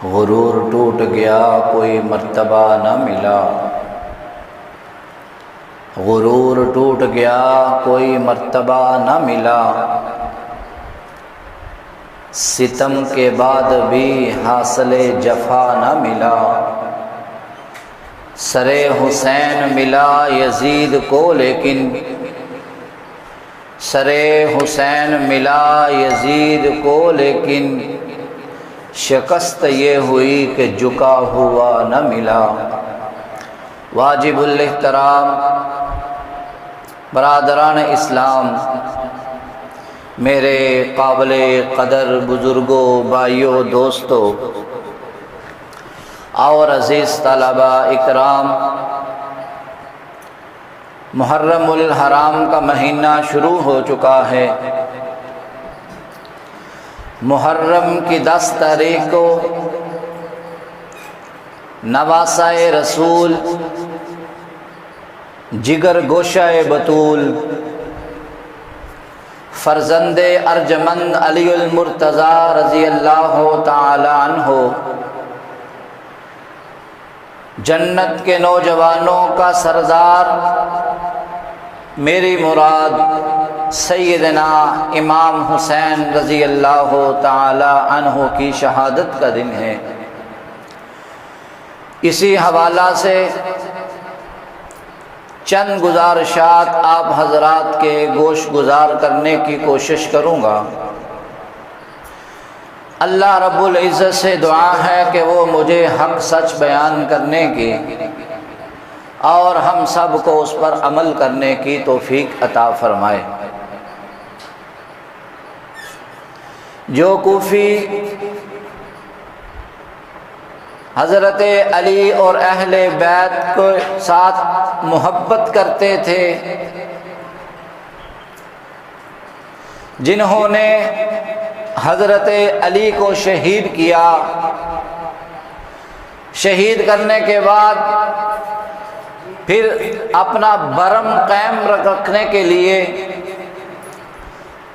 غرور ٹوٹ گیا کوئی مرتبہ نہ ملا، غرور ٹوٹ گیا کوئی مرتبہ نہ ملا، ستم کے بعد بھی حاصل جفا نہ ملا، سر حسین ملا یزید کو لیکن سر حسین ملا یزید کو لیکن شکست یہ ہوئی کہ جھکا ہوا نہ ملا۔ واجب الاحترام برادران اسلام، میرے قابل قدر بزرگوں، بھائیوں، دوستوں اور عزیز طلبہ اکرام، محرم الحرام کا مہینہ شروع ہو چکا ہے۔ محرم کی 10 تاریخ کو نواسہ رسول، جگر گوشہ بطول، فرزند ارجمند علی المرتضیٰ رضی اللہ تعالی عنہ، جنت کے نوجوانوں کا سردار، میری مراد سیدنا امام حسین رضی اللہ تعالی عنہ کی شہادت کا دن ہے۔ اسی حوالہ سے چند گزارشات آپ حضرات کے گوش گزار کرنے کی کوشش کروں گا۔ اللہ رب العزت سے دعا ہے کہ وہ مجھے حق سچ بیان کرنے کی اور ہم سب کو اس پر عمل کرنے کی توفیق عطا فرمائے۔ جو کوفی حضرت علی اور اہل بیت کے ساتھ محبت کرتے تھے، جنہوں نے حضرت علی کو شہید کیا، شہید کرنے کے بعد پھر اپنا برم قائم رکھنے کے لیے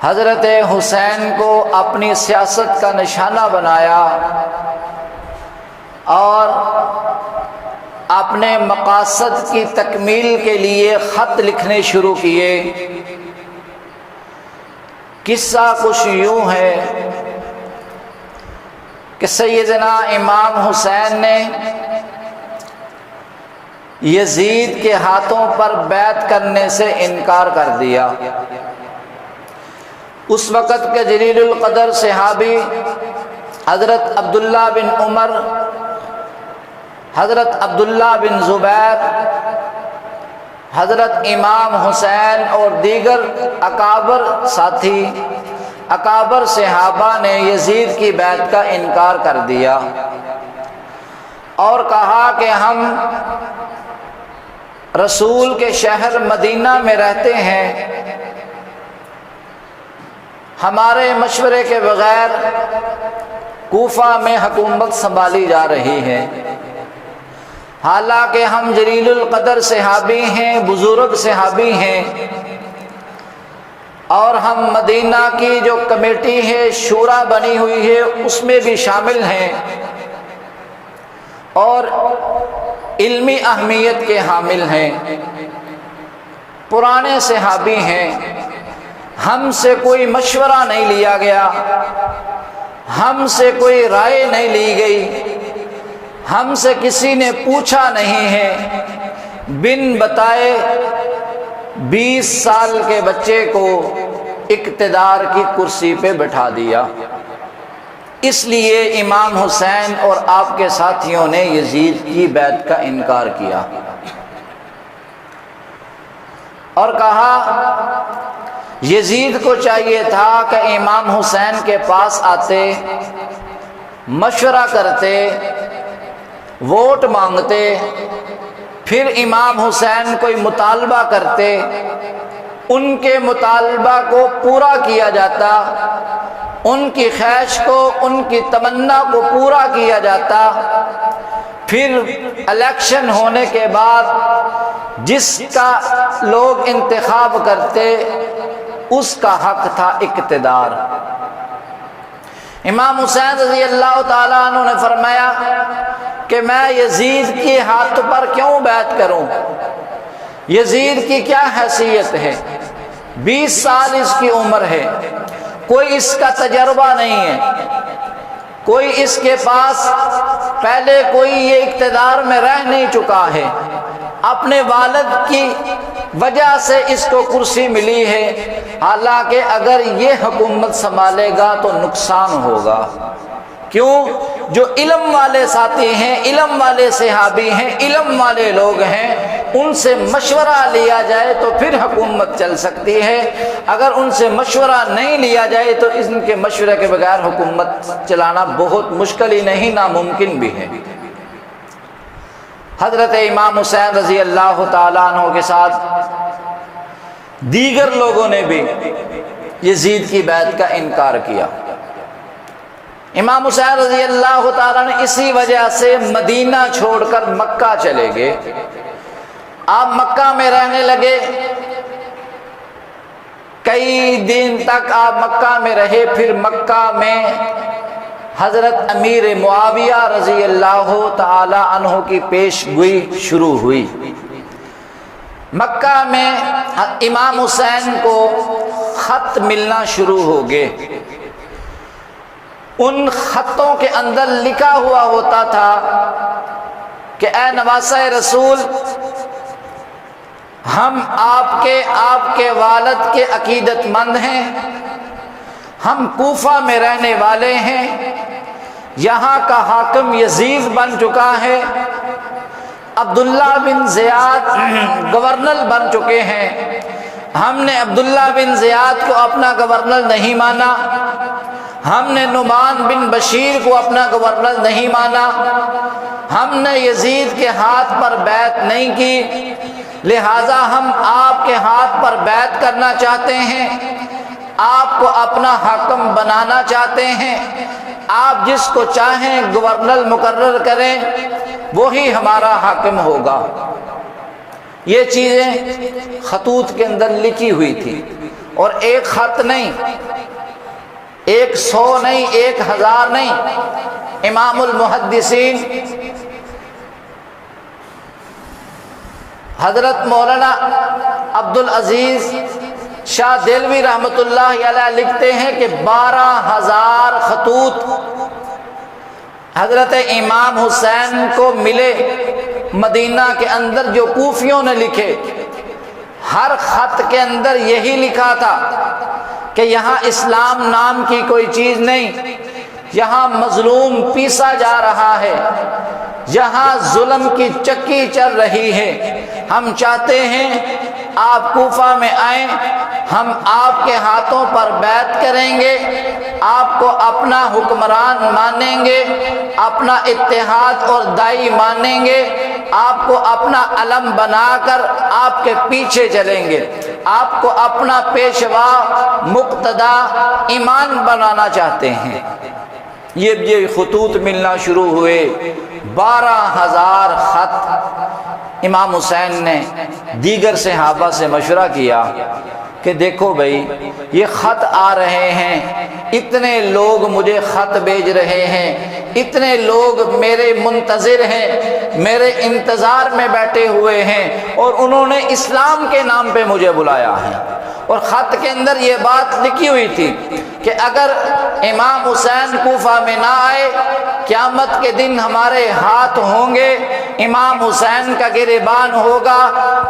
حضرت حسین کو اپنی سیاست کا نشانہ بنایا اور اپنے مقاصد کی تکمیل کے لیے خط لکھنے شروع کیے۔ قصہ کچھ یوں ہے کہ سیدنا امام حسین نے یزید کے ہاتھوں پر بیعت کرنے سے انکار کر دیا۔ اس وقت کے جلیل القدر صحابی حضرت عبداللہ بن عمر، حضرت عبداللہ بن زبیر، حضرت امام حسین اور دیگر اکابر ساتھی، اکابر صحابہ نے یزید کی بیعت کا انکار کر دیا اور کہا کہ ہم رسول کے شہر مدینہ میں رہتے ہیں، ہمارے مشورے کے بغیر کوفہ میں حکومت سنبھالی جا رہی ہے، حالانکہ ہم جلیل القدر صحابی ہیں، بزرگ صحابی ہیں، اور ہم مدینہ کی جو کمیٹی ہے، شورا بنی ہوئی ہے، اس میں بھی شامل ہیں اور علمی اہمیت کے حامل ہیں، پرانے صحابی ہیں، ہم سے کوئی مشورہ نہیں لیا گیا، ہم سے کوئی رائے نہیں لی گئی، ہم سے کسی نے پوچھا نہیں ہے، بن بتائے 20 سال کے بچے کو اقتدار کی کرسی پہ بٹھا دیا۔ اس لیے امام حسین اور آپ کے ساتھیوں نے یزید کی بیعت کا انکار کیا اور کہا یزید کو چاہیے تھا کہ امام حسین کے پاس آتے، مشورہ کرتے، ووٹ مانگتے، پھر امام حسین کوئی مطالبہ کرتے، ان کے مطالبہ کو پورا کیا جاتا، ان کی خواہش کو، ان کی تمنا کو پورا کیا جاتا، پھر الیکشن ہونے کے بعد جس کا لوگ انتخاب کرتے اس کا حق تھا اقتدار۔ امام حسین رضی اللہ تعالیٰ عنہ نے فرمایا کہ میں یزید کے ہاتھ پر کیوں بیعت کروں؟ یزید کی کیا حیثیت ہے؟ 20 سال اس کی عمر ہے، کوئی اس کا تجربہ نہیں ہے، کوئی اس کے پاس پہلے کوئی یہ اقتدار میں رہ نہیں چکا ہے، اپنے والد کی وجہ سے اس کو کرسی ملی ہے، حالانکہ اگر یہ حکومت سنبھالے گا تو نقصان ہوگا۔ کیوں؟ جو علم والے ساتھی ہیں، علم والے صحابی ہیں، علم والے لوگ ہیں، ان سے مشورہ لیا جائے تو پھر حکومت چل سکتی ہے، اگر ان سے مشورہ نہیں لیا جائے تو ان کے مشورے کے بغیر حکومت چلانا بہت مشکل ہی نہیں ناممکن بھی ہے۔ حضرت امام حسین رضی اللہ تعالیٰ عنہ کے ساتھ دیگر لوگوں نے بھی یزید کی بیعت کا انکار کیا۔ امام حسین رضی اللہ تعالیٰ نے اسی وجہ سے مدینہ چھوڑ کر مکہ چلے گئے۔ آپ مکہ میں رہنے لگے، کئی دن تک آپ مکہ میں رہے، پھر مکہ میں حضرت امیر معاویہ رضی اللہ تعالی عنہ کی پیش گوئی شروع ہوئی۔ مکہ میں امام حسین کو خط ملنا شروع ہو گئے۔ ان خطوں کے اندر لکھا ہوا ہوتا تھا کہ اے نواسہ رسول، ہم آپ کے والد کے عقیدت مند ہیں، ہم کوفہ میں رہنے والے ہیں، یہاں کا حاکم یزید بن چکا ہے، عبداللہ بن زیاد گورنر بن چکے ہیں، ہم نے عبداللہ بن زیاد کو اپنا گورنر نہیں مانا، ہم نے نعمان بن بشیر کو اپنا گورنر نہیں مانا، ہم نے یزید کے ہاتھ پر بیعت نہیں کی، لہٰذا ہم آپ کے ہاتھ پر بیعت کرنا چاہتے ہیں، آپ کو اپنا حاکم بنانا چاہتے ہیں، آپ جس کو چاہیں گورنر مقرر کریں، وہی ہمارا حاکم ہوگا۔ یہ چیزیں خطوط کے اندر لکھی ہوئی تھی، اور ایک خط نہیں، 100 نہیں، 1000 نہیں، امام المحدثین حضرت مولانا عبدالعزیز شاہ دہلوی رحمۃ اللہ علیہ لکھتے ہیں کہ 12,000 خطوط حضرت امام حسین کو ملے مدینہ کے اندر، جو کوفیوں نے لکھے۔ ہر خط کے اندر یہی لکھا تھا کہ یہاں اسلام نام کی کوئی چیز نہیں، یہاں مظلوم پیسا جا رہا ہے، یہاں ظلم کی چکی چل رہی ہے، ہم چاہتے ہیں آپ کوفہ میں آئیں، ہم آپ کے ہاتھوں پر بیعت کریں گے، آپ کو اپنا حکمران مانیں گے، اپنا اتحاد اور دائی مانیں گے، آپ کو اپنا علم بنا کر آپ کے پیچھے چلیں گے، آپ کو اپنا پیشوا مقتدا ایمان بنانا چاہتے ہیں۔ یہ خطوط ملنا شروع ہوئے، 12,000 خط۔ امام حسین نے دیگر صحابہ سے مشورہ کیا کہ دیکھو بھائی، یہ خط آ رہے ہیں، اتنے لوگ مجھے خط بھیج رہے ہیں، اتنے لوگ میرے منتظر ہیں، میرے انتظار میں بیٹھے ہوئے ہیں، اور انہوں نے اسلام کے نام پہ مجھے بلایا ہے۔ اور خط کے اندر یہ بات لکھی ہوئی تھی کہ اگر امام حسین کوفہ میں نہ آئے، قیامت کے دن ہمارے ہاتھ ہوں گے، امام حسین کا گریبان ہوگا،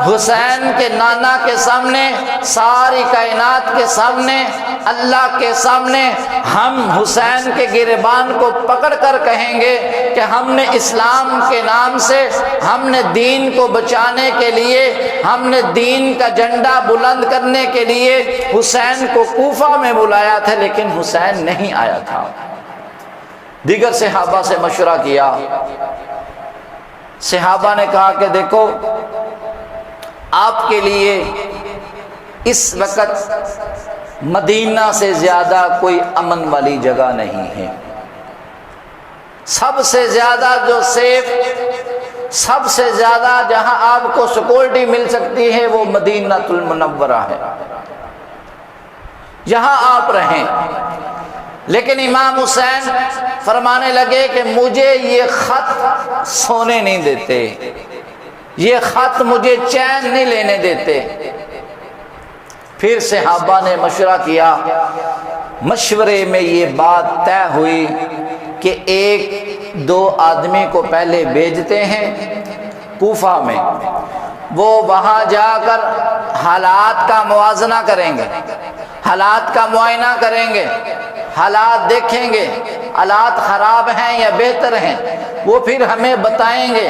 حسین کے نانا کے سامنے، ساری کائنات کے سامنے، اللہ کے سامنے ہم حسین کے گریبان کو پکڑ کر کہیں گے کہ ہم نے اسلام کے نام سے، ہم نے دین کو بچانے کے لیے، ہم نے دین کا جھنڈا بلند کرنے کے لیے حسین کو کوفہ میں بلایا تھا، لیکن حسین نہیں آیا تھا۔ دیگر صحابہ سے مشورہ کیا، صحابہ نے کہا کہ دیکھو، آپ کے لیے اس وقت مدینہ سے زیادہ کوئی امن والی جگہ نہیں ہے، سب سے زیادہ جو سیف، سب سے زیادہ جہاں آپ کو سیکورٹی مل سکتی ہے وہ مدینہ المنورہ ہے، یہاں آپ رہیں۔ لیکن امام حسین فرمانے لگے کہ مجھے یہ خط سونے نہیں دیتے، یہ خط مجھے چین نہیں لینے دیتے۔ پھر صحابہ نے مشورہ کیا، مشورے میں یہ بات طے ہوئی کہ ایک دو آدمی کو پہلے بھیجتے ہیں کوفہ میں، وہ وہاں جا کر حالات کا موازنہ کریں گے، حالات کا معائنہ کریں گے، حالات دیکھیں گے حالات خراب ہیں یا بہتر ہیں، وہ پھر ہمیں بتائیں گے،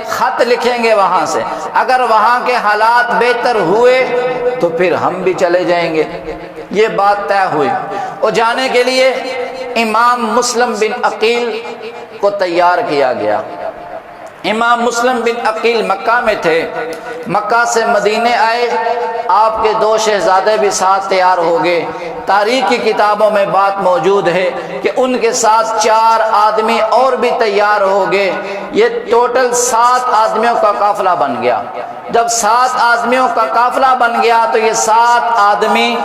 خط لکھیں گے وہاں سے، اگر وہاں کے حالات بہتر ہوئے تو پھر ہم بھی چلے جائیں گے۔ یہ بات طے ہوئی اور جانے کے لیے امام مسلم بن عقیل کو تیار کیا گیا۔ امام مسلم بن عقیل مکہ میں تھے، مکہ سے مدینے آئے، آپ کے دو شہزادے بھی ساتھ تیار ہو گئے۔ تاریخ کی کتابوں میں بات موجود ہے کہ ان کے ساتھ 4 آدمی اور بھی تیار ہو گئے، یہ ٹوٹل 7 آدمیوں کا قافلہ بن گیا۔ جب 7 آدمیوں کا قافلہ بن گیا تو یہ 7 آدمی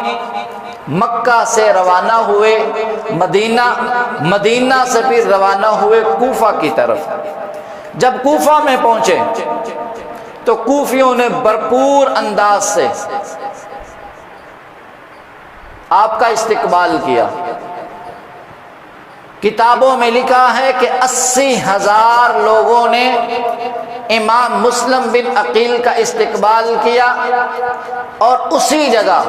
مکہ سے روانہ ہوئے مدینہ سے پھر روانہ ہوئے کوفہ کی طرف۔ جب کوفہ میں پہنچے تو کوفیوں نے بھرپور انداز سے آپ کا استقبال کیا۔ کتابوں میں لکھا ہے کہ 80,000 لوگوں نے امام مسلم بن عقیل کا استقبال کیا اور اسی جگہ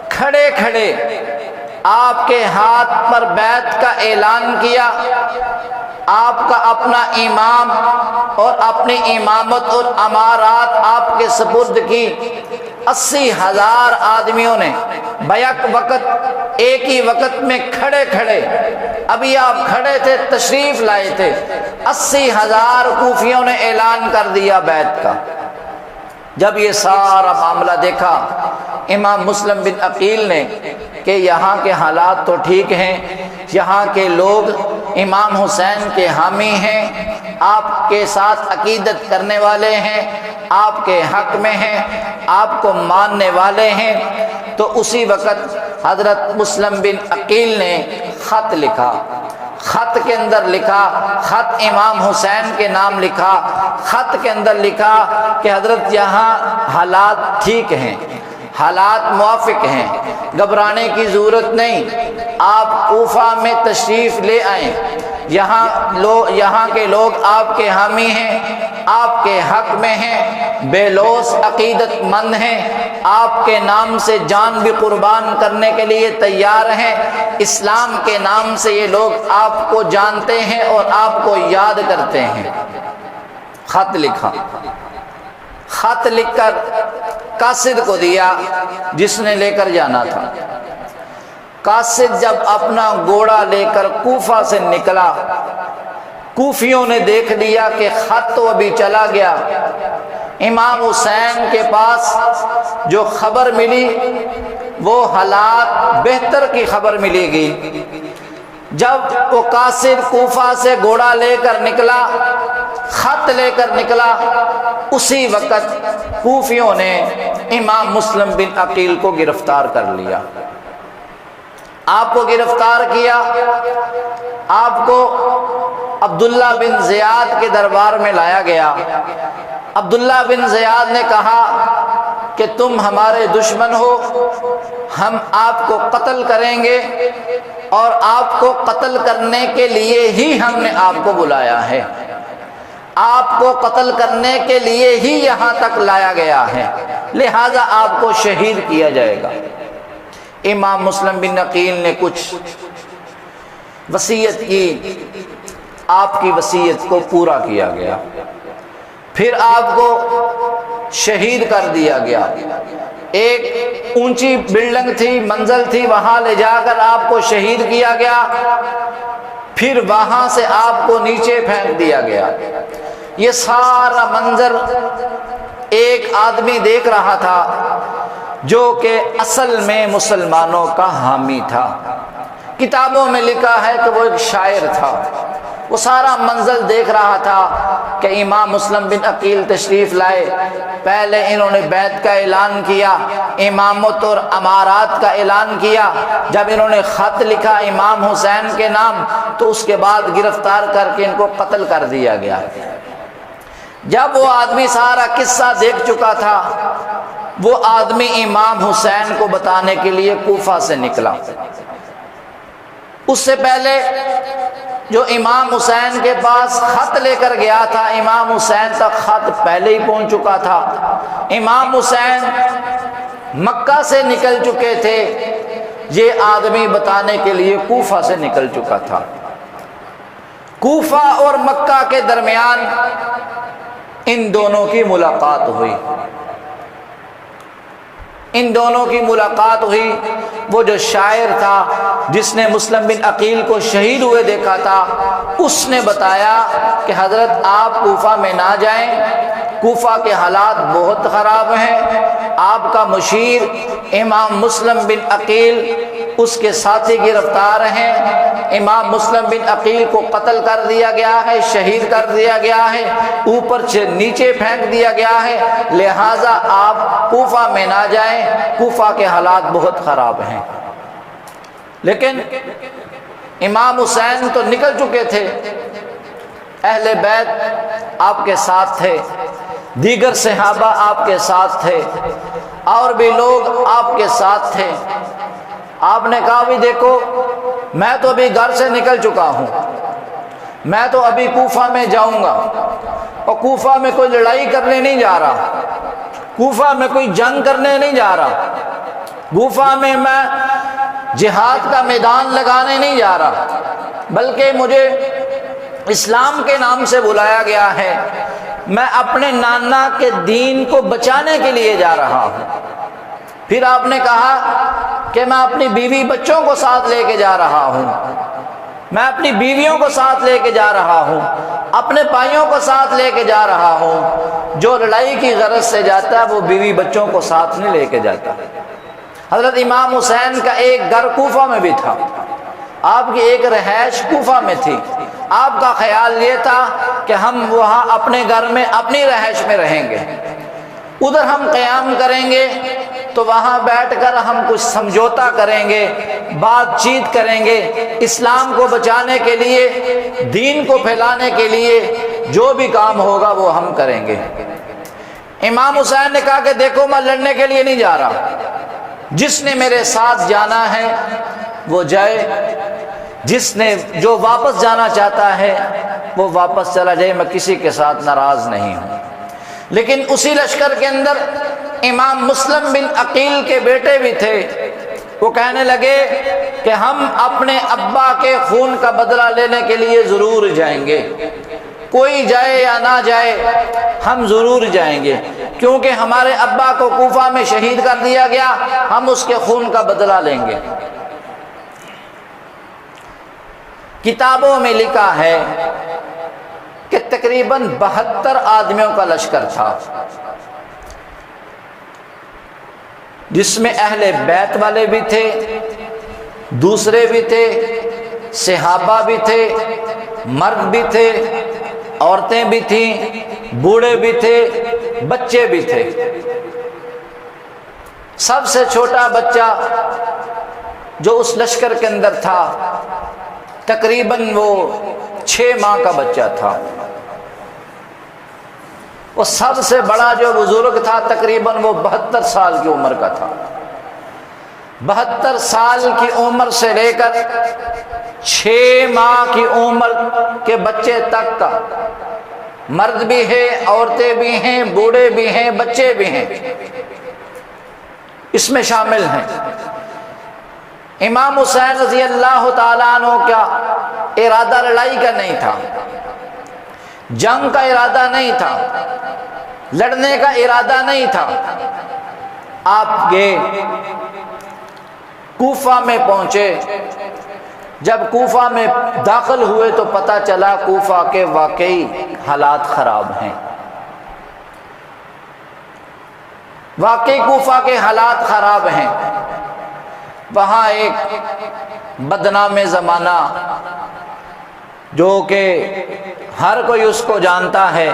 کھڑے کھڑے آپ کے ہاتھ پر بیعت کا اعلان کیا، آپ کا اپنا امام اور اپنی امامت اور امارات آپ کے سپرد کی۔ 80,000 آدمیوں نے بیک وقت ایک ہی وقت میں کھڑے کھڑے، ابھی آپ کھڑے تھے تشریف لائے تھے، 80,000 کوفیوں نے اعلان کر دیا بیعت کا۔ جب یہ سارا معاملہ دیکھا امام مسلم بن عقیل نے کہ یہاں کے حالات تو ٹھیک ہیں، یہاں کے لوگ امام حسین کے حامی ہیں، آپ کے ساتھ عقیدت کرنے والے ہیں، آپ کے حق میں ہیں، آپ کو ماننے والے ہیں، تو اسی وقت حضرت مسلم بن عقیل نے خط لکھا۔ خط کے اندر لکھا، خط امام حسین کے نام لکھا، خط کے اندر لکھا کہ حضرت یہاں حالات ٹھیک ہیں، حالات موافق ہیں، گھبرانے کی ضرورت نہیں، آپ کوفہ میں تشریف لے آئیں، یہاں کے لوگ آپ کے حامی ہیں، آپ کے حق میں ہیں، بے لوث عقیدت مند ہیں، آپ کے نام سے جان بھی قربان کرنے کے لیے تیار ہیں، اسلام کے نام سے یہ لوگ آپ کو جانتے ہیں اور آپ کو یاد کرتے ہیں۔ خط لکھا، خط لکھ کر قاصد کو دیا جس نے لے کر جانا تھا۔ قاصد جب اپنا گھوڑا لے کر کوفہ سے نکلا، کوفیوں نے دیکھ لیا کہ خط تو ابھی چلا گیا، امام حسین کے پاس جو خبر ملی وہ حالات بہتر کی خبر ملی گئی۔ جب وہ قاصد کوفہ سے گھوڑا لے کر نکلا، خط لے کر نکلا، اسی وقت کوفیوں نے امام مسلم بن عقیل کو گرفتار کر لیا۔ آپ کو گرفتار کیا، آپ کو عبداللہ بن زیاد کے دربار میں لایا گیا۔ عبداللہ بن زیاد نے کہا کہ تم ہمارے دشمن ہو، ہم آپ کو قتل کریں گے اور آپ کو قتل کرنے کے لیے ہی ہم نے آپ کو بلایا ہے، آپ کو قتل کرنے کے لیے ہی یہاں تک لایا گیا ہے، لہذا آپ کو شہید کیا جائے گا۔ امام مسلم بن عقیل نے کچھ وصیت کی، آپ کی وصیت کو پورا کیا گیا، پھر آپ کو شہید کر دیا گیا۔ ایک اونچی بلڈنگ تھی، منزل تھی، وہاں لے جا کر آپ کو شہید کیا گیا، پھر وہاں سے آپ کو نیچے پھینک دیا گیا۔ یہ سارا منظر ایک آدمی دیکھ رہا تھا جو کہ اصل میں مسلمانوں کا حامی تھا۔ کتابوں میں لکھا ہے کہ وہ ایک شاعر تھا، وہ سارا منظر دیکھ رہا تھا کہ امام مسلم بن عقیل تشریف لائے۔ پہلے انہوں نے بیعت کا اعلان کیا، امامت اور امارات کا اعلان کیا۔ جب انہوں نے خط لکھا امام حسین کے نام تو اس کے بعد گرفتار کر کے ان کو قتل کر دیا گیا۔ جب وہ آدمی سارا قصہ دیکھ چکا تھا، وہ آدمی امام حسین کو بتانے کے لیے کوفہ سے نکلا۔ اس سے پہلے جو امام حسین کے پاس خط لے کر گیا تھا، امام حسین تک خط پہلے ہی پہنچ چکا تھا۔ امام حسین مکہ سے نکل چکے تھے، یہ آدمی بتانے کے لیے کوفہ سے نکل چکا تھا۔ کوفہ اور مکہ کے درمیان ان دونوں کی ملاقات ہوئی۔ ان دونوں کی ملاقات ہوئی۔ وہ جو شاعر تھا جس نے مسلم بن عقیل کو شہید ہوئے دیکھا تھا، اس نے بتایا کہ حضرت آپ کوفہ میں نہ جائیں، کوفہ کے حالات بہت خراب ہیں۔ آپ کا مشیر امام مسلم بن عقیل، اس کے ساتھی گرفتار ہیں، امام مسلم بن عقیل کو قتل کر دیا گیا ہے، شہید کر دیا گیا ہے، اوپر سے نیچے پھینک دیا گیا ہے، لہٰذا آپ کوفہ میں نہ جائیں، کوفہ کے حالات بہت خراب ہیں۔ لیکن امام حسین تو نکل چکے تھے، اہل بیت آپ کے ساتھ تھے، دیگر صحابہ آپ کے ساتھ تھے، اور بھی لوگ آپ کے ساتھ تھے۔ آپ نے کہا بھی دیکھو، میں تو ابھی گھر سے نکل چکا ہوں، میں تو ابھی کوفہ میں جاؤں گا، اور کوفہ میں کوئی لڑائی کرنے نہیں جا رہا، کوفہ میں کوئی جنگ کرنے نہیں جا رہا، کوفہ میں جہاد کا میدان لگانے نہیں جا رہا، بلکہ مجھے اسلام کے نام سے بلایا گیا ہے، میں اپنے نانا کے دین کو بچانے کے لیے جا رہا ہوں۔ پھر آپ نے کہا کہ میں اپنی بیوی بچوں کو ساتھ لے کے جا رہا ہوں، میں اپنی بیویوں کو ساتھ لے کے جا رہا ہوں، اپنے بھائیوں کو ساتھ لے کے جا رہا ہوں۔ جو لڑائی کی غرض سے جاتا ہے وہ بیوی بچوں کو ساتھ نہیں لے کے جاتا۔ حضرت امام حسین کا ایک گھر کوفہ میں بھی تھا، آپ کی ایک رہائش کوفہ میں تھی۔ آپ کا خیال یہ تھا کہ ہم وہاں اپنے گھر میں اپنی رہائش میں رہیں گے، ادھر ہم قیام کریں گے تو وہاں بیٹھ کر ہم کچھ سمجھوتا کریں گے، بات چیت کریں گے، اسلام کو بچانے کے لیے، دین کو پھیلانے کے لیے جو بھی کام ہوگا وہ ہم کریں گے۔ امام حسین نے کہا کہ دیکھو میں لڑنے کے لیے نہیں جا رہا، جس نے میرے ساتھ جانا ہے وہ جائے، جو واپس جانا چاہتا ہے وہ واپس چلا جائے، میں کسی کے ساتھ ناراض نہیں ہوں۔ لیکن اسی لشکر کے اندر امام مسلم بن عقیل کے بیٹے بھی تھے، وہ کہنے لگے کہ ہم اپنے ابا کے خون کا بدلہ لینے کے لیے ضرور جائیں گے، کوئی جائے یا نہ جائے ہم ضرور جائیں گے، کیونکہ ہمارے ابا کو کوفہ میں شہید کر دیا گیا، ہم اس کے خون کا بدلہ لیں گے۔ کتابوں میں لکھا ہے کہ تقریباً 72 آدمیوں کا لشکر تھا، جس میں اہل بیت والے بھی تھے، دوسرے بھی تھے، صحابہ بھی تھے، مرد بھی تھے، عورتیں بھی تھیں، بوڑھے بھی تھے، بچے بھی تھے۔ سب سے چھوٹا بچہ جو اس لشکر کے اندر تھا تقریباً وہ 6 ماہ کا بچہ تھا، وہ سب سے بڑا جو بزرگ تھا تقریباً وہ 72 سال کی عمر کا تھا۔ 72 سال کی عمر سے لے کر 6 ماہ کی عمر کے بچے تک کا، مرد بھی ہے، عورتیں بھی ہیں، بوڑھے بھی ہیں، بچے بھی ہیں، اس میں شامل ہیں۔ امام حسین رضی اللہ تعالیٰ عنہ کا ارادہ لڑائی کا نہیں تھا، جنگ کا ارادہ نہیں تھا، لڑنے کا ارادہ نہیں تھا۔ آپ یہ کوفہ میں پہنچے، جب کوفہ میں داخل ہوئے تو پتہ چلا کوفہ کے واقعی حالات خراب ہیں، واقعی کوفہ کے حالات خراب ہیں۔ وہاں ایک بدنام زمانہ جو کہ ہر کوئی اس کو جانتا ہے،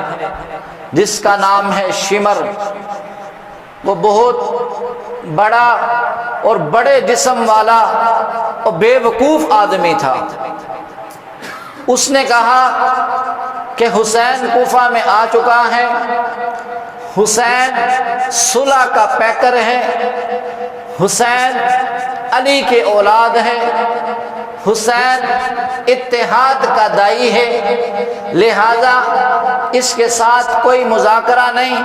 جس کا نام ہے شمر، وہ بہت بڑا اور بڑے جسم والا اور بے وقوف آدمی تھا۔ اس نے کہا کہ حسین کوفہ میں آ چکا ہے، حسین صلح کا پیکر ہے، حسین علی کے اولاد ہے، حسین اتحاد کا داعی ہے، لہذا اس کے ساتھ کوئی مذاکرہ نہیں،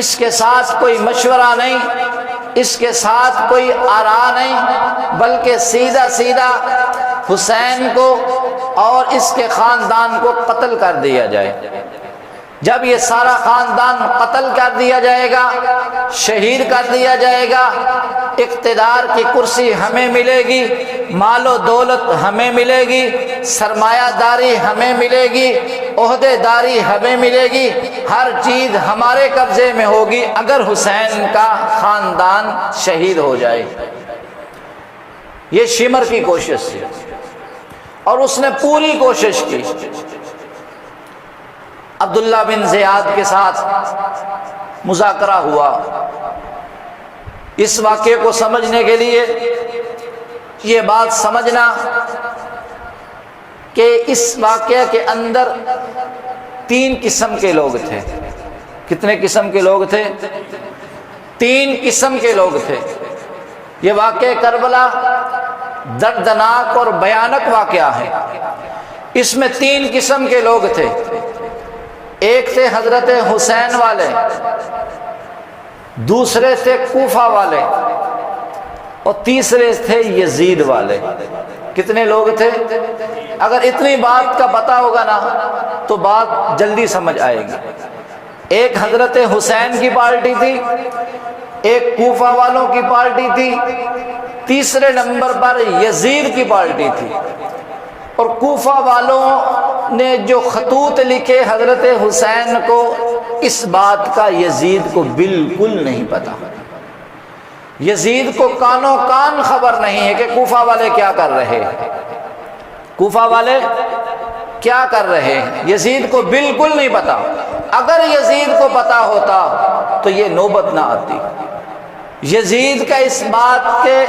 اس کے ساتھ کوئی مشورہ نہیں، اس کے ساتھ کوئی آرا نہیں، بلکہ سیدھا سیدھا حسین کو اور اس کے خاندان کو قتل کر دیا جائے۔ جب یہ سارا خاندان قتل کر دیا جائے گا، شہید کر دیا جائے گا، اقتدار کی کرسی ہمیں ملے گی، مال و دولت ہمیں ملے گی، سرمایہ داری ہمیں ملے گی، عہدے داری ہمیں ملے گی، ہر چیز ہمارے قبضے میں ہوگی اگر حسین کا خاندان شہید ہو جائے۔ یہ شمر کی کوشش تھی اور اس نے پوری کوشش کی۔ عبداللہ بن زیاد کے ساتھ مذاکرہ ہوا۔ اس واقعے کو سمجھنے کے لیے یہ بات سمجھنا کہ اس واقعے کے اندر 3 قسم کے لوگ تھے۔ کتنے قسم کے لوگ تھے؟ 3 قسم کے لوگ تھے۔ یہ واقعہ کربلا دردناک اور بھیانک واقعہ ہے۔ اس میں 3 قسم کے لوگ تھے۔ ایک تھے حضرت حسین والے، دوسرے تھے کوفہ والے، اور تیسرے تھے یزید والے۔ کتنے لوگ تھے؟ اگر اتنی بات کا پتہ ہوگا نا تو بات جلدی سمجھ آئے گی۔ ایک حضرت حسین کی پارٹی تھی، ایک کوفہ والوں کی پارٹی تھی، تیسرے نمبر پر یزید کی پارٹی تھی۔ اور کوفہ والوں نے جو خطوط لکھے حضرت حسین کو، اس بات کا یزید کو بالکل نہیں پتا۔ یزید کو کانوں کان خبر نہیں ہے کہ کوفہ والے کیا کر رہے ہیں، کوفہ والے کیا کر رہے ہیں، یزید کو بالکل نہیں پتا۔ اگر یزید کو پتا ہوتا تو یہ نوبت نہ آتی۔ یزید کا اس بات کے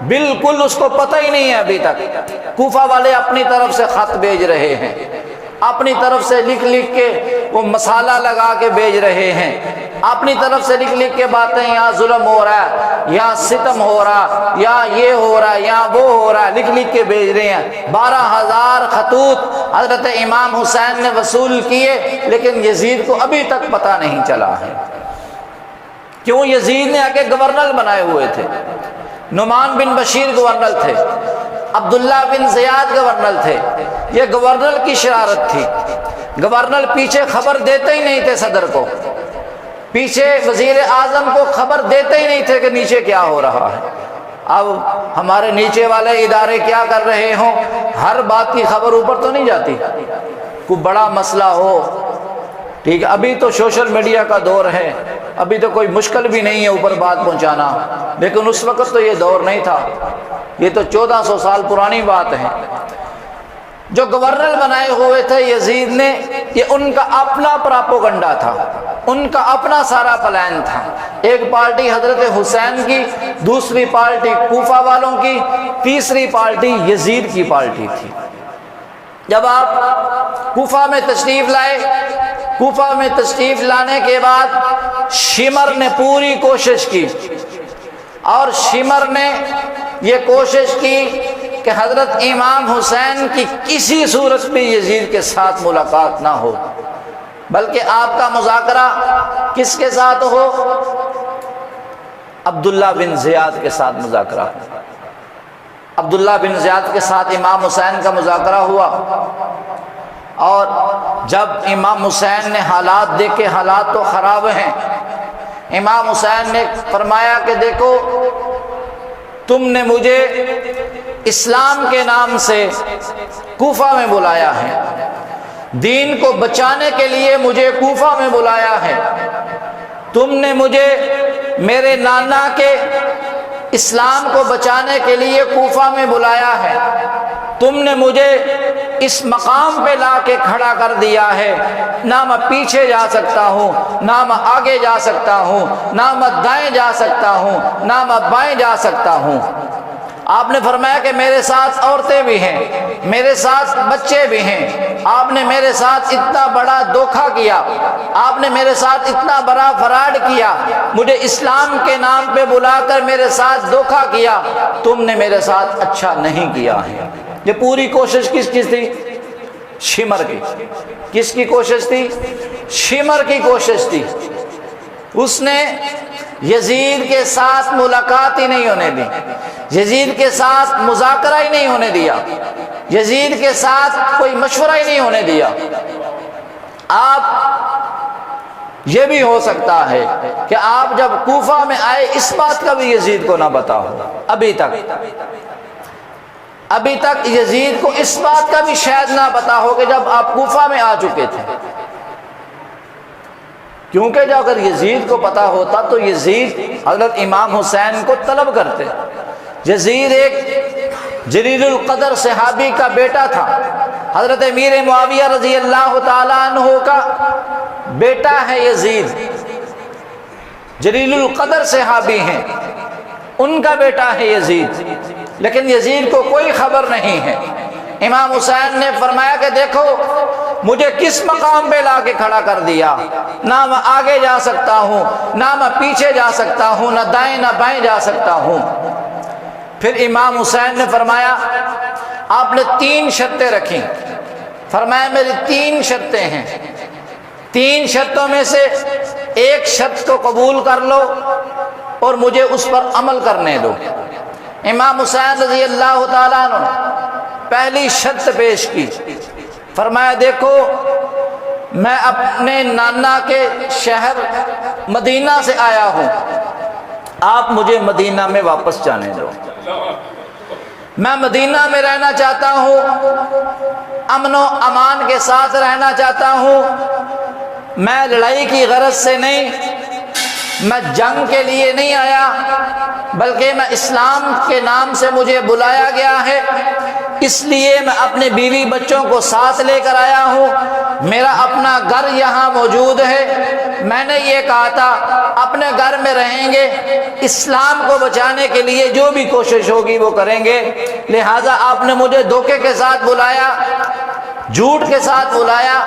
بالکل اس کو پتہ ہی نہیں ہے ابھی تک۔ کوفہ والے اپنی طرف سے خط بھیج رہے ہیں، اپنی طرف سے لکھ لکھ کے وہ مسالہ لگا کے بھیج رہے ہیں، اپنی طرف سے لکھ لکھ کے باتیں، یہاں ظلم ہو رہا ہے، یہاں ستم ہو رہا، یا یہ ہو رہا ہے، یہاں وہ ہو رہا ہے، لکھ لکھ کے بھیج رہے ہیں۔ 12,000 خطوط حضرت امام حسین نے وصول کیے، لیکن یزید کو ابھی تک پتہ نہیں چلا ہے۔ کیوں؟ یزید نے آگے گورنر بنائے ہوئے تھے۔ نعمان بن بشیر گورنر تھے، عبداللہ بن زیاد گورنر تھے۔ یہ گورنر کی شرارت تھی۔ گورنر پیچھے خبر دیتے ہی نہیں تھے صدر کو، پیچھے وزیر اعظم کو خبر دیتے ہی نہیں تھے کہ نیچے کیا ہو رہا ہے۔ اب ہمارے نیچے والے ادارے کیا کر رہے ہوں، ہر بات کی خبر اوپر تو نہیں جاتی۔ کوئی بڑا مسئلہ ہو، ٹھیک ہے، ابھی تو سوشل میڈیا کا دور ہے، ابھی تو کوئی مشکل بھی نہیں ہے اوپر بات پہنچانا، لیکن اس وقت تو یہ دور نہیں تھا۔ یہ تو 1400 سال پرانی بات ہے۔ جو گورنر بنائے ہوئے تھے یزید نے، یہ ان کا اپنا پراپوگنڈا تھا، ان کا اپنا سارا پلان تھا۔ ایک پارٹی حضرت حسین کی، دوسری پارٹی کوفہ والوں کی، تیسری پارٹی یزید کی پارٹی تھی۔ جب آپ کوفہ میں تشریف لائے، کوفہ میں تشریف لانے کے بعد شمر نے پوری کوشش کی، اور شمر نے یہ کوشش کی کہ حضرت امام حسین کی کسی صورت میں یزید کے ساتھ ملاقات نہ ہو، بلکہ آپ کا مذاکرہ کس کے ساتھ ہو؟ عبداللہ بن زیاد کے ساتھ مذاکرہ۔ عبداللہ بن زیاد کے ساتھ امام حسین کا مذاکرہ ہوا، اور جب امام حسین نے حالات دیکھے، حالات تو خراب ہیں، امام حسین نے فرمایا کہ دیکھو، تم نے مجھے اسلام کے نام سے کوفہ میں بلایا ہے، دین کو بچانے کے لیے مجھے کوفہ میں بلایا ہے، تم نے مجھے میرے نانا کے اسلام کو بچانے کے لیے کوفہ میں بلایا ہے، تم نے مجھے اس مقام پہ لا کے کھڑا کر دیا ہے، نہ میں پیچھے جا سکتا ہوں، نہ میں آگے جا سکتا ہوں، نہ میں دائیں جا سکتا ہوں، نہ میں بائیں جا سکتا ہوں۔ آپ نے فرمایا کہ میرے ساتھ عورتیں بھی ہیں، میرے ساتھ بچے بھی ہیں، آپ نے میرے ساتھ اتنا بڑا دھوکہ کیا، آپ نے میرے ساتھ اتنا بڑا فراڈ کیا، مجھے اسلام کے نام پہ بلا کر میرے ساتھ دھوکہ کیا، تم نے میرے ساتھ اچھا نہیں کیا ہے۔ یہ پوری کوشش کس کی تھی؟ شمر کی۔ کس کی کوشش تھی؟ شمر کی کوشش تھی۔ اس نے یزید کے ساتھ ملاقات ہی نہیں ہونے دی، یزید کے ساتھ مذاکرہ ہی نہیں ہونے دیا، یزید کے ساتھ کوئی مشورہ ہی نہیں ہونے دیا۔ آپ یہ بھی ہو سکتا ہے کہ آپ جب کوفہ میں آئے اس بات کا بھی یزید کو نہ پتا ہو، ابھی تک یزید کو اس بات کا بھی شاید نہ پتا ہو کہ جب آپ کوفہ میں آ چکے تھے، کیونکہ جب اگر یزید کو پتا ہوتا تو یزید حضرت امام حسین کو طلب کرتے۔ یزید ایک جلیل القدر صحابی کا بیٹا تھا، حضرت امیر معاویہ رضی اللہ تعالیٰ عنہ کا بیٹا ہے یزید، جلیل القدر صحابی ہیں، ان کا بیٹا ہے یزید، لیکن یزید کو کوئی خبر نہیں ہے۔ امام حسین نے فرمایا کہ دیکھو مجھے کس مقام پہ لا کے کھڑا کر دیا، نہ میں آگے جا سکتا ہوں، نہ میں پیچھے جا سکتا ہوں، نہ دائیں نہ بائیں جا سکتا ہوں۔ پھر امام حسین نے فرمایا آپ نے 3 شرطیں رکھیں، فرمایا میری 3 شرطیں ہیں، 3 شرطوں میں سے ایک شرط کو قبول کر لو اور مجھے اس پر عمل کرنے دو۔ امام حسین رضی اللہ تعالیٰ عنہ پہلی شرط پیش کی، فرمایا دیکھو میں اپنے نانا کے شہر مدینہ سے آیا ہوں، آپ مجھے مدینہ میں واپس جانے دو، میں مدینہ میں رہنا چاہتا ہوں، امن و امان کے ساتھ رہنا چاہتا ہوں، میں لڑائی کی غرض سے نہیں، میں جنگ کے لیے نہیں آیا، بلکہ میں اسلام کے نام سے مجھے بلایا گیا ہے، اس لیے میں اپنے بیوی بچوں کو ساتھ لے کر آیا ہوں، میرا اپنا گھر یہاں موجود ہے، میں نے یہ کہا تھا اپنے گھر میں رہیں گے، اسلام کو بچانے کے لیے جو بھی کوشش ہوگی وہ کریں گے، لہٰذا آپ نے مجھے دھوکے کے ساتھ بلایا، جھوٹ کے ساتھ بلایا،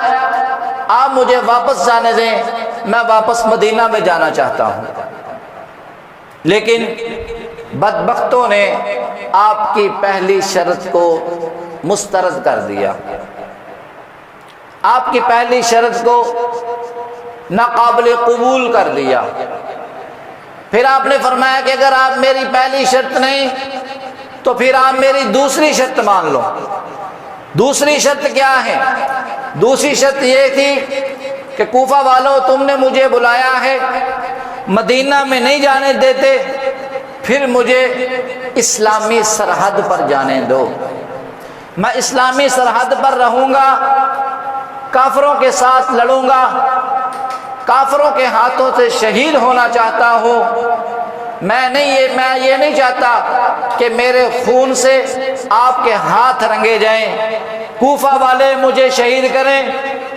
آپ مجھے واپس جانے دیں، میں واپس مدینہ میں جانا چاہتا ہوں۔ لیکن بدبختوں نے آپ کی پہلی شرط کو مسترد کر دیا، آپ کی پہلی شرط کو ناقابل قبول کر دیا۔ پھر آپ نے فرمایا کہ اگر آپ میری پہلی شرط نہیں تو پھر آپ میری دوسری شرط مان لو۔ دوسری شرط کیا ہے؟ دوسری شرط یہ تھی کہ کوفہ والوں تم نے مجھے بلایا ہے، مدینہ میں نہیں جانے دیتے، پھر مجھے اسلامی سرحد پر جانے دو، میں اسلامی سرحد پر رہوں گا، کافروں کے ساتھ لڑوں گا، کافروں کے ہاتھوں سے شہید ہونا چاہتا ہوں، میں یہ نہیں چاہتا کہ میرے خون سے آپ کے ہاتھ رنگے جائیں، کوفہ والے مجھے شہید کریں،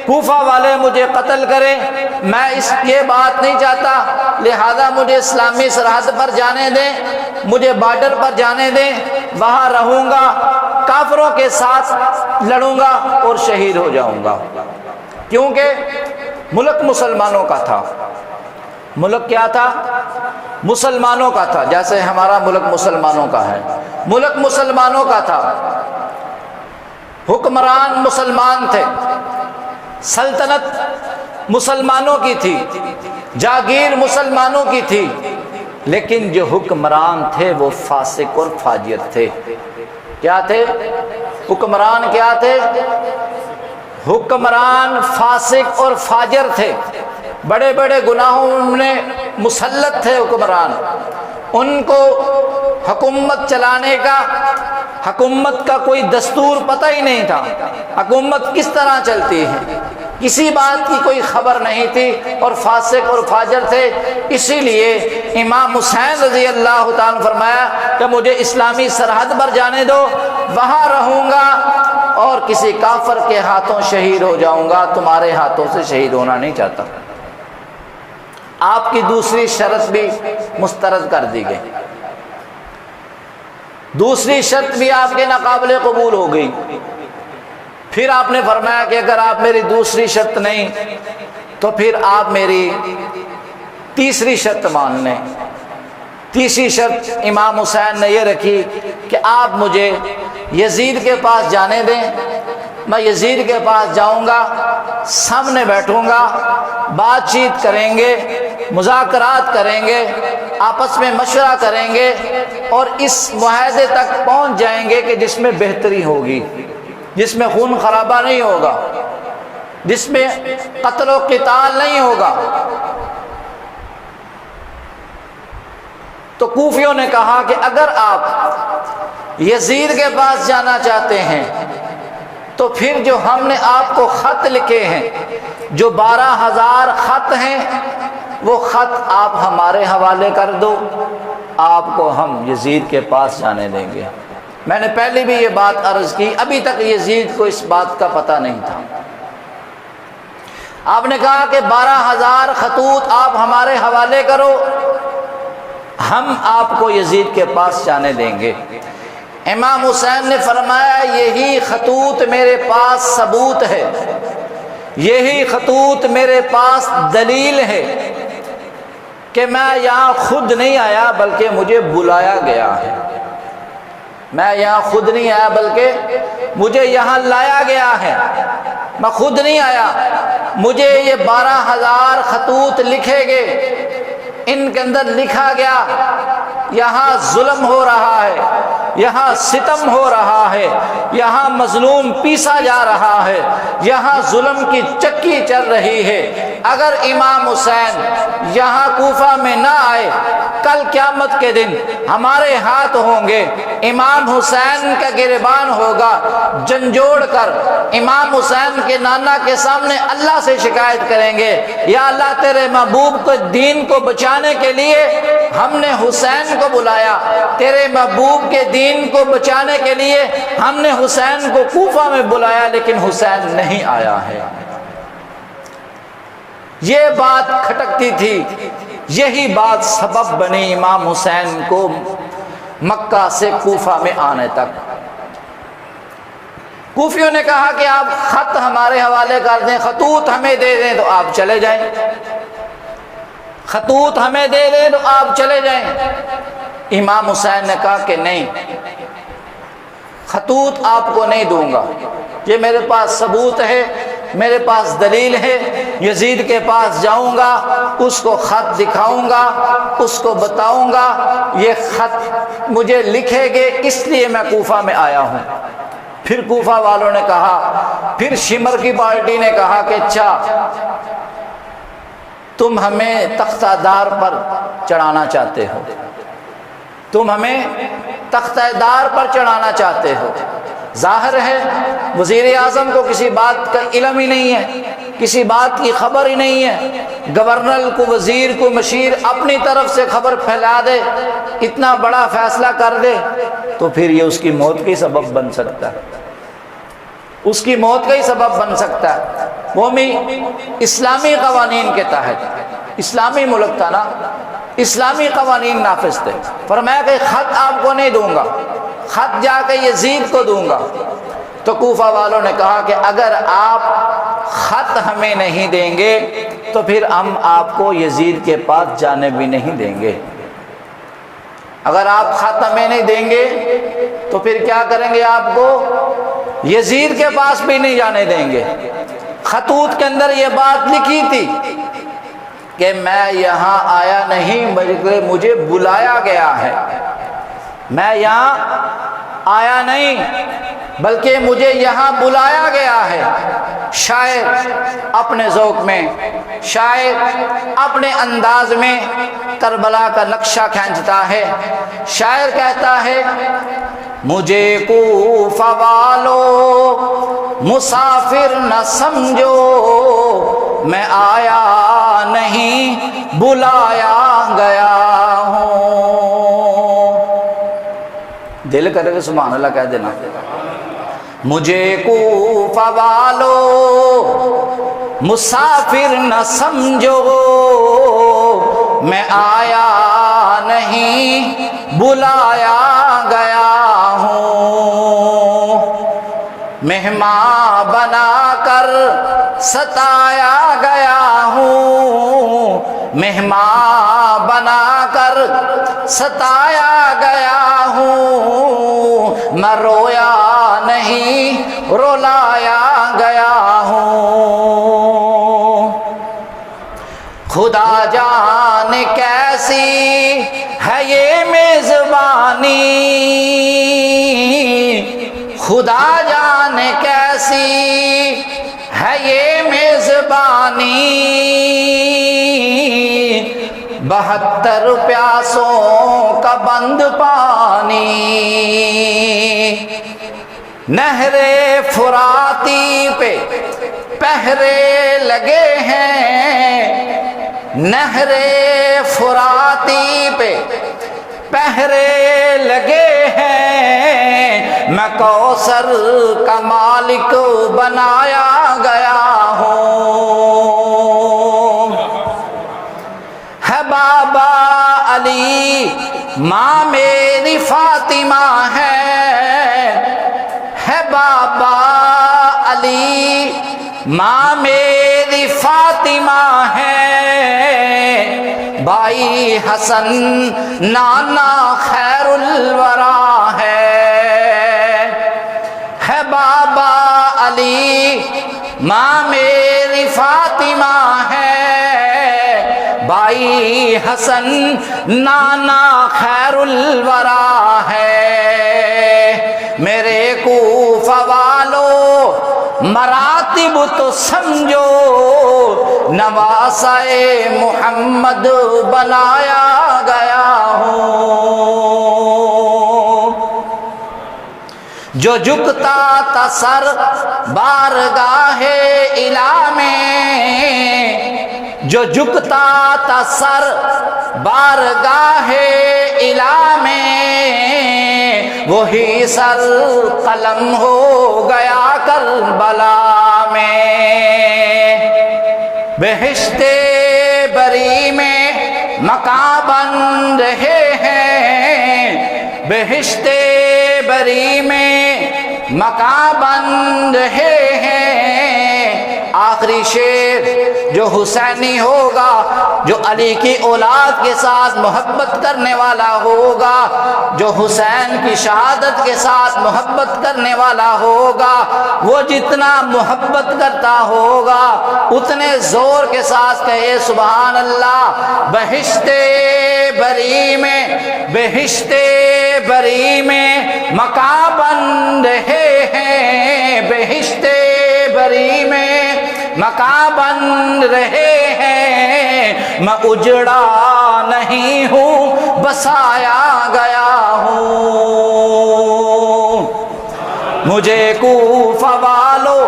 کوفہ والے مجھے قتل کریں، میں یہ بات نہیں چاہتا، لہذا مجھے اسلامی سرحد پر جانے دیں، مجھے بارڈر پر جانے دیں، وہاں رہوں گا، کافروں کے ساتھ لڑوں گا اور شہید ہو جاؤں گا۔ کیونکہ ملک مسلمانوں کا تھا، ملک کیا تھا؟ مسلمانوں کا تھا، جیسے ہمارا ملک مسلمانوں کا ہے، ملک مسلمانوں کا تھا، حکمران مسلمان تھے، سلطنت مسلمانوں کی تھی، جاگیر مسلمانوں کی تھی، لیکن جو حکمران تھے وہ فاسق اور فاجر تھے۔ کیا تھے؟ حکمران کیا تھے؟ حکمران فاسق اور فاجر تھے، بڑے بڑے گناہوں میں مسلط تھے حکمران، ان کو حکومت چلانے کا، حکومت کا کوئی دستور پتہ ہی نہیں تھا، حکومت کس طرح چلتی ہے، کسی بات کی کوئی خبر نہیں تھی اور فاسق اور فاجر تھے، اسی لیے امام حسین رضی اللہ تعالیٰ نے فرمایا کہ مجھے اسلامی سرحد پر جانے دو، وہاں رہوں گا اور کسی کافر کے ہاتھوں شہید ہو جاؤں گا، تمہارے ہاتھوں سے شہید ہونا نہیں چاہتا۔ آپ کی دوسری شرط بھی مسترد کر دی گئی، دوسری شرط بھی آپ کے ناقابل قبول ہو گئی۔ پھر آپ نے فرمایا کہ اگر آپ میری دوسری شرط نہیں تو پھر آپ میری تیسری شرط مان لیں۔ تیسری شرط امام حسین نے یہ رکھی کہ آپ مجھے یزید کے پاس جانے دیں، میں یزید کے پاس جاؤں گا، سامنے بیٹھوں گا، بات چیت کریں گے، مذاکرات کریں گے، آپس میں مشورہ کریں گے اور اس معاہدے تک پہنچ جائیں گے کہ جس میں بہتری ہوگی، جس میں خون خرابہ نہیں ہوگا، جس میں قتل و قتال نہیں ہوگا۔ تو کوفیوں نے کہا کہ اگر آپ یزید کے پاس جانا چاہتے ہیں تو پھر جو ہم نے آپ کو خط لکھے ہیں، جو 12,000 خط ہیں، وہ خط آپ ہمارے حوالے کر دو، آپ کو ہم یزید کے پاس جانے دیں گے۔ میں نے پہلے بھی یہ بات عرض کی، ابھی تک یزید کو اس بات کا پتہ نہیں تھا۔ آپ نے کہا کہ 12,000 خطوط آپ ہمارے حوالے کرو، ہم آپ کو یزید کے پاس جانے دیں گے۔ امام حسین نے فرمایا یہی خطوط میرے پاس ثبوت ہے، یہی خطوط میرے پاس دلیل ہے کہ میں یہاں خود نہیں آیا بلکہ مجھے بلایا گیا ہے، میں یہاں خود نہیں آیا بلکہ مجھے یہاں لایا گیا ہے، میں خود نہیں آیا۔ مجھے یہ 12,000 خطوط لکھے گئے، ان کے اندر لکھا گیا یہاں ظلم ہو رہا ہے، یہاں ستم ہو رہا ہے، یہاں مظلوم پیسا جا رہا ہے، یہاں ظلم کی چکی چل رہی ہے۔ اگر امام حسین یہاں کوفہ میں نہ آئے، کل قیامت کے دن ہمارے ہاتھ ہوں گے، امام حسین کا گریبان ہوگا، جھنجھوڑ کر امام حسین کے نانا کے سامنے اللہ سے شکایت کریں گے، یا اللہ تیرے محبوب کو دین کو بچانے کے لیے ہم نے حسین کو بلایا، تیرے محبوب کے دین کو بچانے کے لیے ہم نے حسین کو کوفہ میں بلایا لیکن حسین نہیں آیا ہے۔ یہ بات کھٹکتی تھی، یہی بات سبب بنی امام حسین کو مکہ سے کوفہ میں آنے تک۔ کوفیوں نے کہا کہ آپ خط ہمارے حوالے کر دیں، خطوط ہمیں دے دیں تو آپ چلے جائیں، خطوط ہمیں دے دیں تو آپ چلے جائیں۔ امام حسین نے کہا کہ نہیں، خطوط آپ کو نہیں دوں گا، یہ میرے پاس ثبوت ہے، میرے پاس دلیل ہے، یزید کے پاس جاؤں گا، اس کو خط دکھاؤں گا، اس کو بتاؤں گا یہ خط مجھے لکھے گے، اس لیے میں کوفہ میں آیا ہوں۔ پھر کوفہ والوں نے کہا، پھر شمر کی پارٹی نے کہا کہ اچھا تم ہمیں تختہ دار پر چڑھانا چاہتے ہو، تم ہمیں تختہ دار پر چڑھانا چاہتے ہو۔ ظاہر ہے وزیر اعظم کو کسی بات کا علم ہی نہیں ہے، کسی بات کی خبر ہی نہیں ہے، گورنر کو، وزیر کو، مشیر اپنی طرف سے خبر پھیلا دے، اتنا بڑا فیصلہ کر دے تو پھر یہ اس کی موت کا سبب بن سکتا ہے، اس کی موت کا ہی سبب بن سکتا ہے۔ وہ بھی اسلامی قوانین کے تحت، اسلامی ملک تھا نا، اسلامی قوانین نافذ تھے۔ فرمایا کہ خط آپ کو نہیں دوں گا، خط جا کے یزید کو دوں گا۔ تو کوفہ والوں نے کہا کہ اگر آپ خط ہمیں نہیں دیں گے تو پھر ہم آپ کو یزید کے پاس جانے بھی نہیں دیں گے، اگر آپ خط ہمیں نہیں دیں گے تو پھر کیا کریں گے، آپ کو یزید کے پاس بھی نہیں جانے دیں گے۔ خطوط کے اندر یہ بات لکھی تھی کہ میں یہاں آیا نہیں بلکہ مجھے بلایا گیا ہے، میں یہاں آیا نہیں بلکہ مجھے یہاں بلایا گیا ہے۔ شاعر اپنے ذوق میں، شاعر اپنے انداز میں کربلا کا نقشہ کھینچتا ہے۔ شاعر کہتا ہے، مجھے کوفہ والو مسافر نہ سمجھو، میں آیا نہیں بلایا گیا ہوں۔ دل کرے کہ سبحان اللہ کہہ دینا۔ مجھے کوفہ والو مسافر نہ سمجھو، میں آیا نہیں بلایا گیا ہوں۔ مہمان بنا کر ستایا گیا ہوں، مہمان بنا کر ستایا گیا ہوں، میں رویا نہیں رلایا گیا ہوں۔ خدا جانے کیسی ہے یہ میزبانی، خدا جانے کیسی ہے یہ میزبانی، 72 پیاسوں کا بند پانی، نہر فراتی پہ پہرے لگے ہیں، نہر فراتی پہ پہرے لگے ہیں، میں کوثر کا مالک بنایا گیا ہوں۔ ہے بابا علی ماں میری فاطمہ ہے بابا علی ماں میری فاطمہ ہے، بھائی حسن نانا خیر الورا ہے بابا علی ماں میری فاطمہ ہے، بھائی حسن نانا خیر الورا ہے۔ میرے کوفہ والو مراتب تو سمجھو، نواسائے محمد بنایا گیا ہوں۔ جو جھکتا تھا سر بارگاہ الہ میں، جو جھکتا تھا سر بارگاہ الہ میں، وہی سر قلم ہو گیا کربلا میں۔ بہشت بری میں مقام بن رہے ہیں، بہشت بری میں مقام بن رہے ہیں، آخری شیر جو حسینی ہوگا، جو علی کی اولاد کے ساتھ محبت کرنے والا ہوگا، جو حسین کی شہادت کے ساتھ محبت کرنے والا ہوگا، وہ جتنا محبت کرتا ہوگا اتنے زور کے ساتھ کہے سبحان اللہ۔ بہشت بری میں، بہشت بری میں مقام بن رہے ہیں، بہشت بری میں مقام بن رہے ہیں، میں اجڑا نہیں ہوں بسایا گیا ہوں۔ مجھے کوفہ والو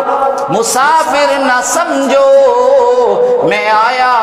مسافر نہ سمجھو، میں آیا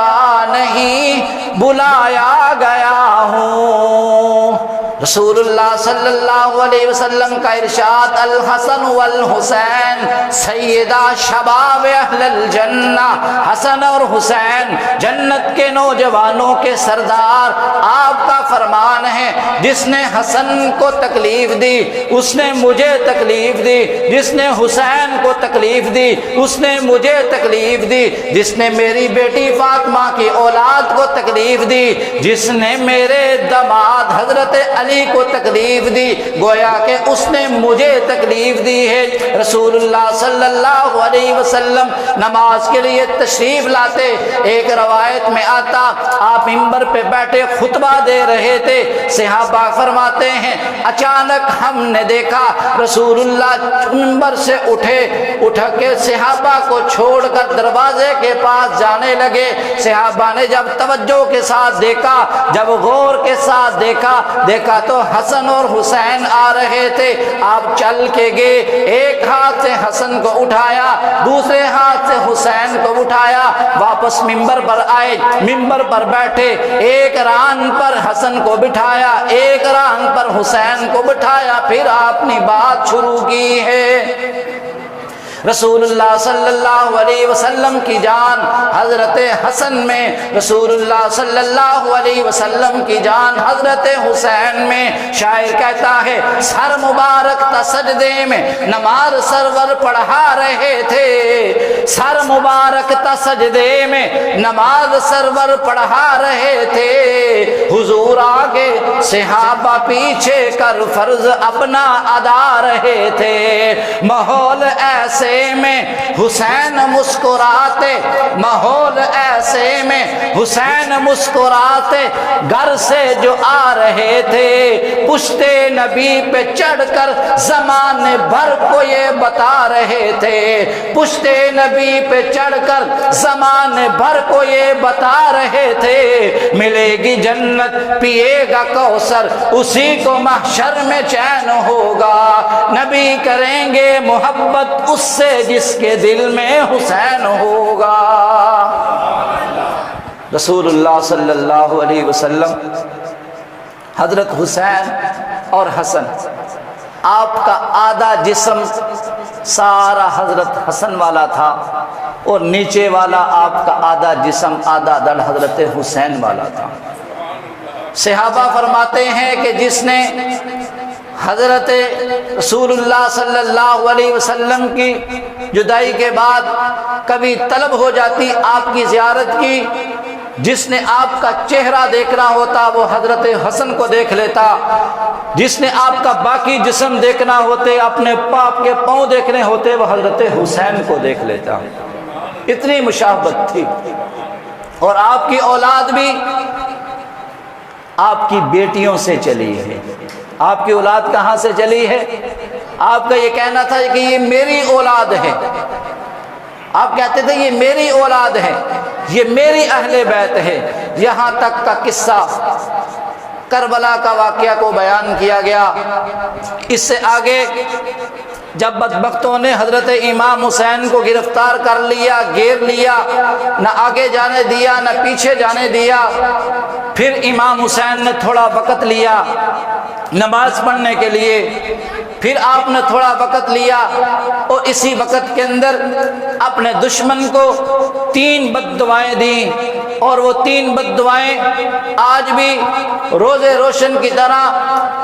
نہیں بلایا گیا ہوں۔ رسول اللہ صلی اللہ علیہ وسلم کا ارشاد، الحسن والحسین سیدہ شباب اہل الجنہ، حسن اور حسین جنت کے نوجوانوں کے سردار۔ آپ کا فرمان ہے، جس نے حسن کو تکلیف دی اس نے مجھے تکلیف دی، جس نے حسین کو تکلیف دی اس نے مجھے تکلیف دی، جس نے میری بیٹی فاطمہ کی اولاد کو تکلیف دی، جس نے میرے داماد حضرت علی کو تکلیف دی، گویا کہ اس نے مجھے تکلیف دی ہے۔ رسول اللہ صلی اللہ علیہ وسلم نماز کے لیے تشریف لاتے، ایک روایت میں آتا آپ منبر پہ بیٹھے خطبہ دے رہے تھے، صحابہ فرماتے ہیں اچانک ہم نے دیکھا رسول اللہ منبر سے اٹھ کے صحابہ کو چھوڑ کر دروازے کے پاس جانے لگے۔ صحابہ نے جب توجہ کے ساتھ دیکھا، جب غور کے ساتھ دیکھا تو حسن اور حسین آ رہے تھے۔ آپ چل کے گئے، ایک ہاتھ سے حسن کو اٹھایا، دوسرے ہاتھ سے حسین کو اٹھایا، واپس ممبر پر آئے، ممبر پر بیٹھے، ایک ران پر حسن کو بٹھایا، ایک ران پر حسین کو بٹھایا، پھر آپ نے بات شروع کی ہے۔ رسول اللہ صلی اللہ علیہ وسلم کی جان حضرت حسن میں، رسول اللہ صلی اللہ علیہ وسلم کی جان حضرت حسین میں۔ شاعر کہتا ہے سر مبارک تا سجدے میں نماز سرور پڑھا رہے تھے، سر مبارک تا سجدے میں نماز سرور پڑھا رہے تھے، حضور آگے صحابہ پیچھے کر فرض اپنا ادا رہے تھے۔ ماحول ایسے میں حسین مسکراتے، ماحول ایسے میں حسین مسکراتے، گھر سے جو آ رہے تھے پشتے نبی پہ چڑھ کر زمانے بھر کو یہ بتا رہے تھے، پشتے نبی پہ چڑھ کر زمانے بھر کو یہ بتا رہے تھے، ملے گی جنت پیے گا کوثر اسی کو محشر میں چین ہوگا، نبی کریں گے محبت اس سے جس کے دل میں حسین ہوگا۔ رسول اللہ صلی اللہ علیہ وسلم حضرت حسین اور حسن، آپ کا آدھا جسم سارا حضرت حسن والا تھا اور نیچے والا آپ کا آدھا جسم آدھا دڑ حضرت حسین والا تھا۔ صحابہ فرماتے ہیں کہ جس نے حضرت رسول اللہ صلی اللہ علیہ وسلم کی جدائی کے بعد کبھی طلب ہو جاتی آپ کی زیارت کی، جس نے آپ کا چہرہ دیکھنا ہوتا وہ حضرت حسن کو دیکھ لیتا، جس نے آپ کا باقی جسم دیکھنا ہوتے، اپنے باپ کے پاؤں دیکھنے ہوتے، وہ حضرت حسین کو دیکھ لیتا۔ اتنی مشابہت تھی۔ اور آپ کی اولاد بھی آپ کی بیٹیوں سے چلی ہے۔ آپ کی اولاد کہاں سے چلی ہے؟ آپ کا یہ کہنا تھا کہ یہ میری اولاد ہے، آپ کہتے تھے یہ میری اولاد ہے، یہ میری اہل بیت ہے۔ یہاں تک کا قصہ کربلا کا واقعہ کو بیان کیا گیا۔ اس سے آگے جب بدبختوں نے حضرت امام حسین کو گرفتار کر لیا، گھیر لیا، نہ آگے جانے دیا نہ پیچھے جانے دیا، پھر امام حسین نے تھوڑا وقت لیا نماز پڑھنے کے لیے، پھر آپ نے تھوڑا وقت لیا اور اسی وقت کے اندر اپنے دشمن کو 3 بد دعائیں دیں، اور وہ 3 بد دعائیں آج بھی روز روشن کی طرح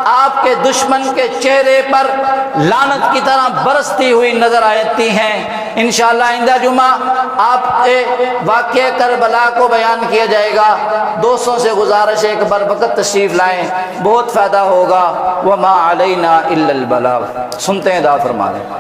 آپ کے دشمن کے چہرے پر لعنت کی طرح برستی ہوئی نظر آتی ہیں۔ انشاءاللہ آئندہ جمعہ آپ کے واقعہ کربلا کو بیان کیا جائے گا۔ دوستوں سے گزارش ہے کہ بر وقت تشریف لائیں، بہت فائدہ ہوگا۔ وما علینا الا البلاغ۔ سنتے ہیں، دعا فرما لیں۔